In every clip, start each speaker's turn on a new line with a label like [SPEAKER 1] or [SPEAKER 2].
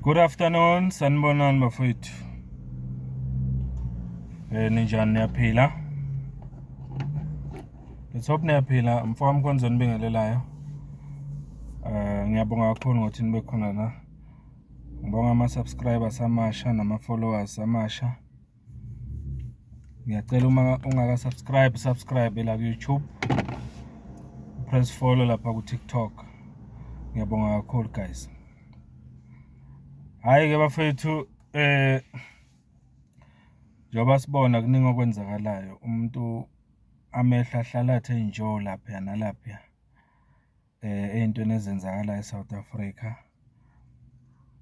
[SPEAKER 1] Good afternoon, sanibonani bafowethu. Ninjani niyaphila? Let's hope niyaphila. Mfowami Khonzweni Nibingelelayo. Ngiyabonga kakhulu ngokuthi nibe khona la. Ngibonga ama-subscribers amasha nama-followers amasha. Ngiyacela uma subscribe la ku-YouTube. Press follow lapha ku-TikTok. Ngiyabonga kakhulu guys. Hayi ke bafowethu njengoba sibona kuningi okwenzakalayo umuntu amehla ahlala athe njo lapha nalapha ey'ntweni ezenzakalayo eSouth Africa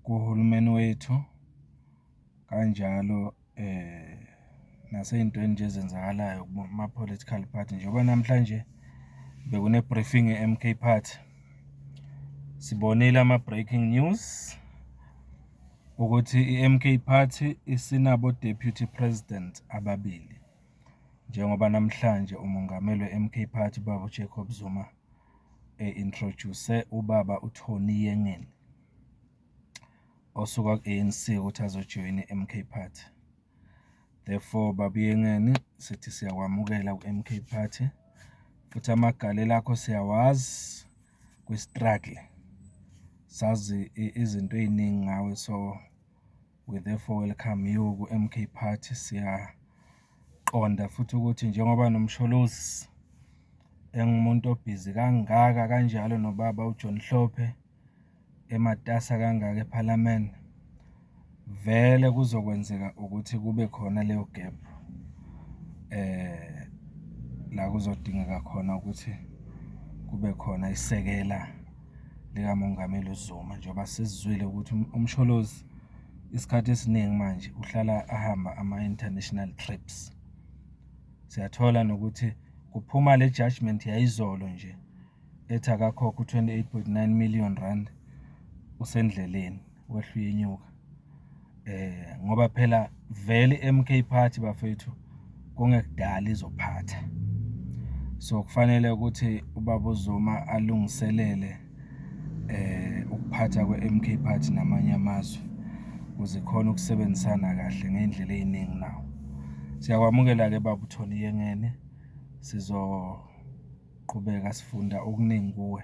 [SPEAKER 1] kuhulumeni wethu kanjalo nasey'ntweni nje ezenzakalayo kuma-political party njengoba namhlanje bekune briefing e-MK Party sibonile ama-breaking news ukuthi i-MK Party isinabo deputy president ababili njengoba namhlanje umongameli we-MK Party baba Jacob Zuma introduce ubaba uTony Yengeni osuka ku-ANC ukuthi azojoyina i-MK Party. Therefore baba Yengeni sithi siyakwamukela ku-MK Party futhi amagalelo akho siyawazi kwi-struggle sazi izinto ey'ningi ngawe, so we therefore welcome you ku-MK Party. Siyaqonda futhi ukuthi njengoba nomsholozi engumuntu obhizi kangaka kanjalo nobaba uJohn Hlophe ematasa kangaka eParliament, vele kuzokwenzeka ukuthi kube khona leyo gap la kuzodingeka khona ukuthi kube khona isekela likamongameli uZuma njengoba sizizwile ukuthi umsholozi isikhathi esiningi manje uhlala ahamba ama-international trips. Siyathola nokuthi kuphuma le judgment yayizolo nje ethi akakhokha u-28.9 million rand usendleleni wehlu yenyuka ngoba phela vele i-MK Party bafethu kungekudala izophatha, so kufanele ukuthi ubaba uZuma alungiselele ukuphatha kwe-MK Party namanye amazwe ukuze khona ukusebenzisana kahle ngey'ndlela ey'ningi nawo. Siyakwamukela-ke baba uTony Yengeni, sizoqhubeka sifunda okuningi kuwe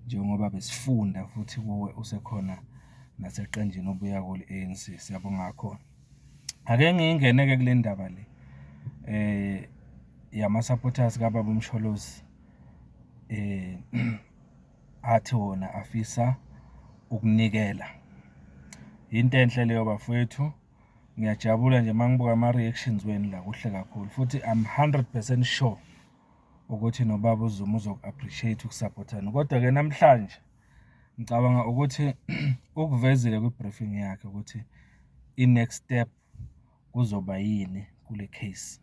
[SPEAKER 1] njengoba besifunda futhi kuwe usekhona naseqenjini obuya kule-ANC. Siyabonga kakhulu. Ake ngingene-ke kule ndaba le yama-supporters kababa uMsholozi athi wona afisa ukunikela. Into enhle leyo bafowethu, ngiyajabula nje mangibuka ama-reactions wenu la, kuhle kakhulu futhi I'm 100% sure ukuthi nobaba uZuma uzoku-appreciate ukusupportana. Kodwa-ke namhlanje ngicabanga ukuthi ukuvezile kwi-briefing yakhe ukuthi i-next step kuzoba yini kule case,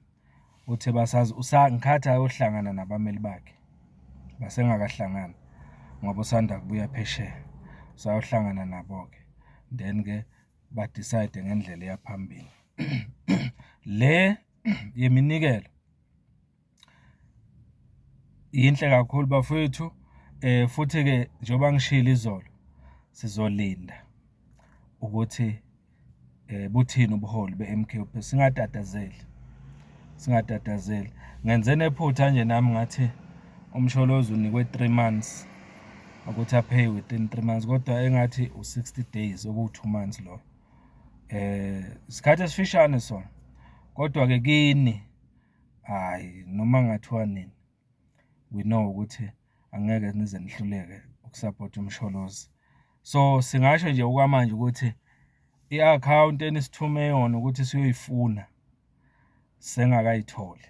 [SPEAKER 1] uthi basazi ngikhathi ayohlangana nabameli bakhe basengakahlangani ngoba usanda kubuya phesheya, usayohlangana nabo-ke then-ke badecide ngendlela yaphambili. Le yeminikelo yinhle kakhulu bafowethu futhi-ke njengoba ngishilo izolo sizolinda ukuthi buthini ubuholi be-MK. Singatatazeli. Ngenze nephutha nje nami ngathi umsholozi unikwe 3 months ukuthi apay within 3 months kodwa engathi u-60 days oku-2 months lo. Isikhathi esifishane sona kodwa-ke kini hayi noma ngathiwa nini we know ukuthi angeke nize nihluleke ukusupport umsholozi. So singasho nje okwamanje ukuthi i-account enisithume yona ukuthi siyoyifuna sisengakayitholi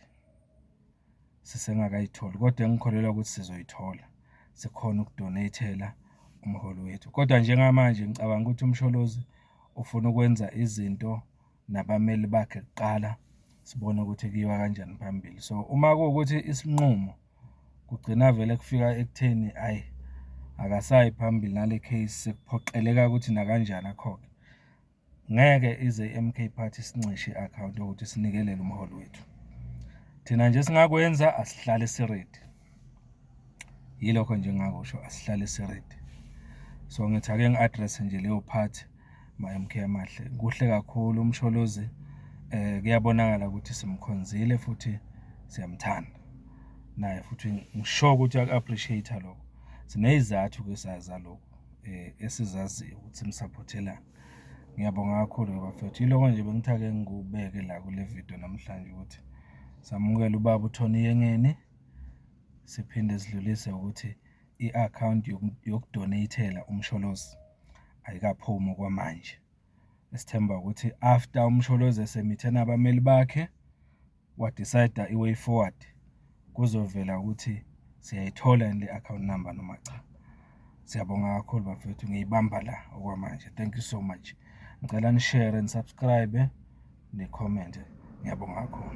[SPEAKER 1] kodwa ngikholelwa ukuthi sizoyithola sikhona ukudonate-ela umholi wethu. Kodwa njengamanje ngicabanga ukuthi umsholozi ufuna ukwenza izinto nabameli bakhe kuqala sibone ukuthi kuyiwa kanjani phambili. So uma kuwukuthi isinqumo kugcina vele kufika ekutheni hayi akasayi phambili nale case sekuphoqeleka ukuthi nakanjani akhokhe, ngeke ize i-MK Party sincishe i-account ukuthi sinikelele umholi wethu. Thina nje singakwenza asihlale siredi, yilokho nje ngakusho asihlale siredi. So ngithi ake ngi-address nje leyo part ma-MK amahle. Kuhle kakhulu umsholozi, kuyabonakala ukuthi simkhonzile futhi siyamthanda naye futhi ngisho ukuthi aku-appreciate lokho. Siney'zathu-ke saza lokho esizaziyo ukuthi simsaphothelani. Ngiyabonga kakhulu-ke bafethu. Yiloko nje bengithe ake ngikubeke la kule video namhlanje ukuthi samukela ubaba uThoni Yengeni, siphinde sidlulise ukuthi i-akhawunti yokudoneyithela umsholozi ayikaphumi okwamanje. Esithemba ukuthi after umsholozi esemithe nabameli bakhe wadecide i-way forward, kuzovela ukuthi siyayithola yini le account number noma cha. Siyabonga kakhulu bafethu, ngiyibamba la okwamanje. Thank you so much. Ngicela ni-share, ni-subscribe, ni-comment. Ngiyabonga kakhulu.